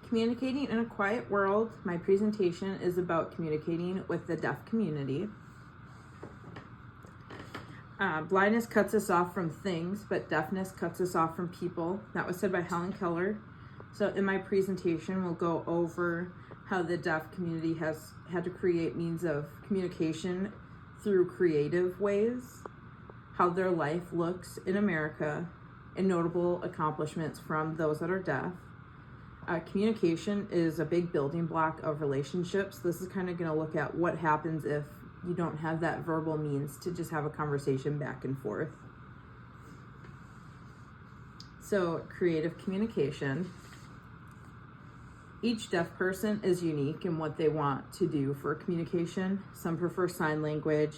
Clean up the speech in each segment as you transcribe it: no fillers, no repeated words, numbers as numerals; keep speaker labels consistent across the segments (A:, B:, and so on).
A: Communicating in a Quiet World. My presentation is about communicating with the deaf community. Blindness cuts us off from things, but deafness cuts us off from people. That was said by Helen Keller. So in my presentation, we'll go over how the deaf community has had to create means of communication through creative ways, how their life looks in America, and notable accomplishments from those that are deaf. Communication is a big building block of relationships. This is kind of going to look at what happens if you don't have that verbal means to just have a conversation back and forth. So, creative communication. Each deaf person is unique in what they want to do for communication. Some prefer sign language.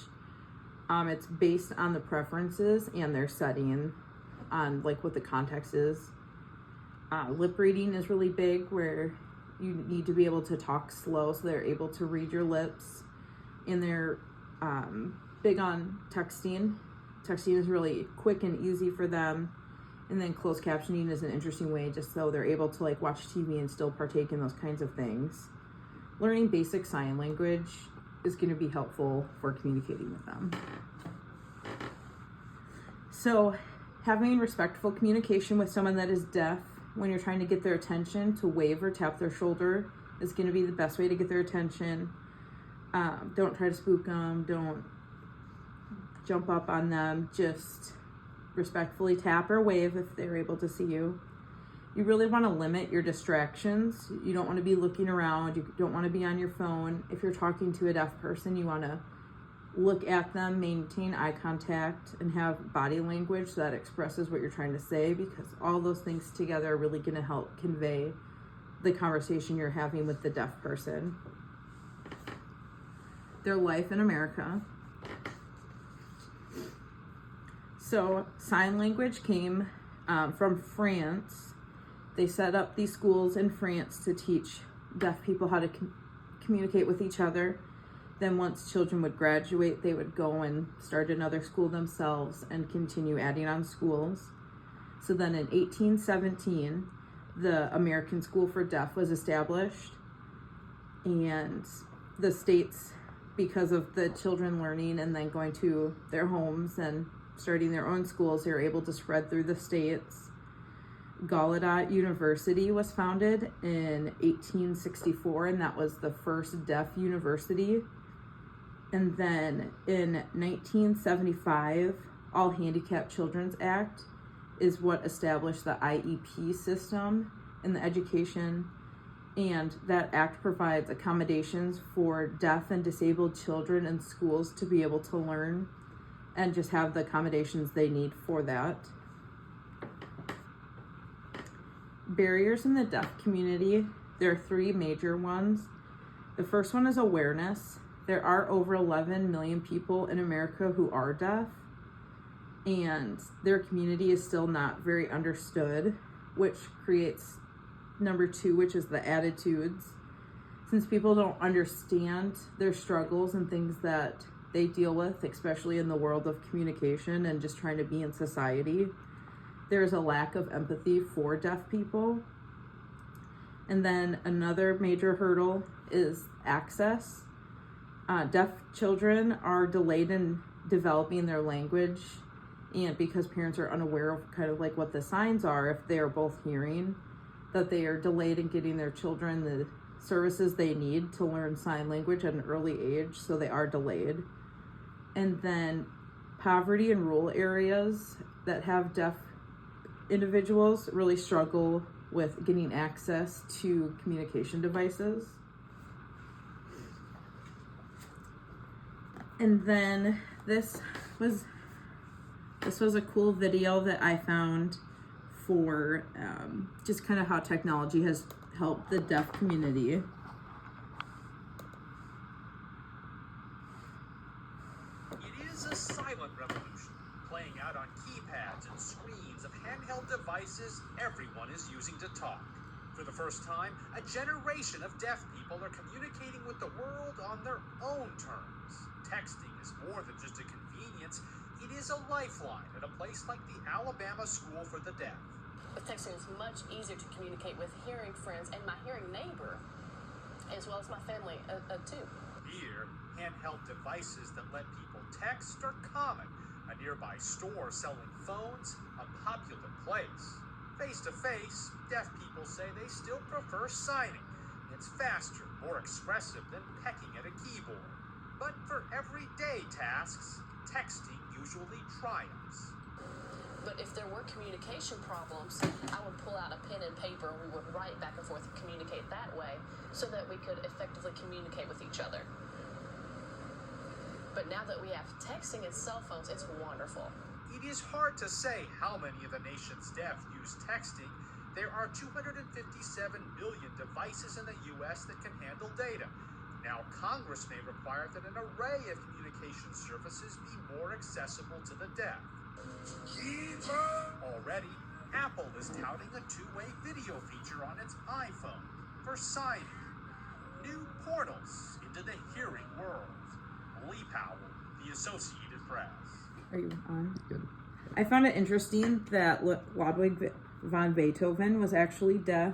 A: It's based on the preferences and their setting, on like what the context is. Lip reading is really big, where you need to be able to talk slow so they're able to read your lips. And they're big on texting. Texting is really quick and easy for them. And then closed captioning is an interesting way, just so they're able to like watch TV and still partake in those kinds of things. Learning basic sign language is going to be helpful for communicating with them. So having respectful communication with someone that is deaf, when you're trying to get their attention, to wave or tap their shoulder is going to be the best way to get their attention. Don't try to spook them. Don't jump up on them. Just respectfully tap or wave if they're able to see you. You really want to limit your distractions. You don't want to be looking around. You don't want to be on your phone. If you're talking to a deaf person, you want to look at them, maintain eye contact, and have body language that expresses what you're trying to say, because all those things together are really going to help convey the conversation you're having with the deaf person. Their life in America. So sign language came from France. They set up these schools in France to teach deaf people how to communicate with each other. Then once children would graduate, they would go and start another school themselves and continue adding on schools. So then in 1817, the American School for Deaf was established, and the states, because of the children learning and then going to their homes and starting their own schools, they were able to spread through the states. Gallaudet University was founded in 1864, and that was the first deaf university. And then in 1975, All Handicapped Children's Act is what established the IEP system in the education. And that act provides accommodations for deaf and disabled children in schools to be able to learn and just have the accommodations they need for that. Barriers in the deaf community. There are three major ones. The first one is awareness. There are over 11 million people in America who are deaf, and their community is still not very understood, which creates number two, which is the attitudes. Since people don't understand their struggles and things that they deal with, especially in the world of communication and just trying to be in society, there's a lack of empathy for deaf people. And then another major hurdle is access. Deaf children are delayed in developing their language, and because parents are unaware of kind of like what the signs are, if they are both hearing, that they are delayed in getting their children the services they need to learn sign language at an early age, so they are delayed. And then poverty in rural areas that have deaf individuals really struggle with getting access to communication devices. And then this was a cool video that I found for just kind of how technology has helped the deaf community.
B: It is a silent revolution, playing out on keypads and screens of handheld devices everyone is using to talk. For the first time, a generation of deaf people are communicating with the world on their own terms. Texting is more than just a convenience, it is a lifeline at a place like the Alabama School for the Deaf.
C: with texting, it's much easier to communicate with hearing friends and my hearing neighbor, as well as my family too.
B: Here, handheld devices that let people text are common. A nearby store selling phones, a popular place. Face to face, deaf people say they still prefer signing. It's faster, more expressive than pecking at a keyboard. But for everyday tasks, texting usually triumphs.
C: But if there were communication problems, I would pull out a pen and paper and we would write back and forth and communicate that way so that we could effectively communicate with each other. But now that we have texting and cell phones, it's wonderful.
B: It is hard to say how many of the nation's deaf use texting. There are 257 million devices in the U.S. that can handle data. Now, Congress may require that an array of communication services be more accessible to the deaf. Already, Apple is touting a two-way video feature on its iPhone for signing. New portals into the hearing world. Lee Powell, The Associated Press.
A: Are you on?
D: Good.
A: I found it interesting that Ludwig von Beethoven was actually deaf.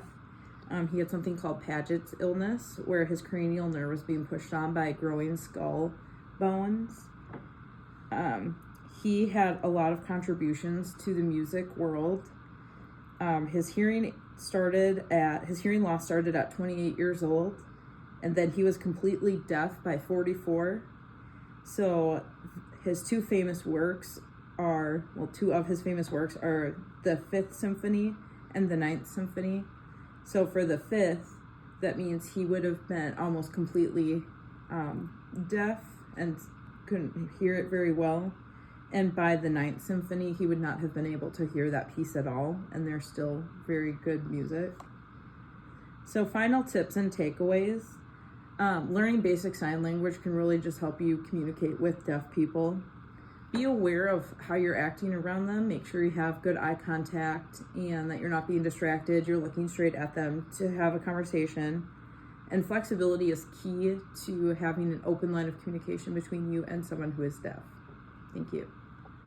A: He had something called Paget's illness, where his cranial nerve was being pushed on by growing skull bones. He had a lot of contributions to the music world. His hearing loss started at 28 years old, and then he was completely deaf by 44. So his two of his famous works are the Fifth Symphony and the Ninth Symphony. So for the fifth, that means he would have been almost completely deaf and couldn't hear it very well. And by the Ninth Symphony, he would not have been able to hear that piece at all, and they're still very good music. So final tips and takeaways. Learning basic sign language can really just help you communicate with deaf people. Be aware of how you're acting around them. Make sure you have good eye contact and that you're not being distracted. You're looking straight at them to have a conversation. And flexibility is key to having an open line of communication between you and someone who is deaf. Thank you.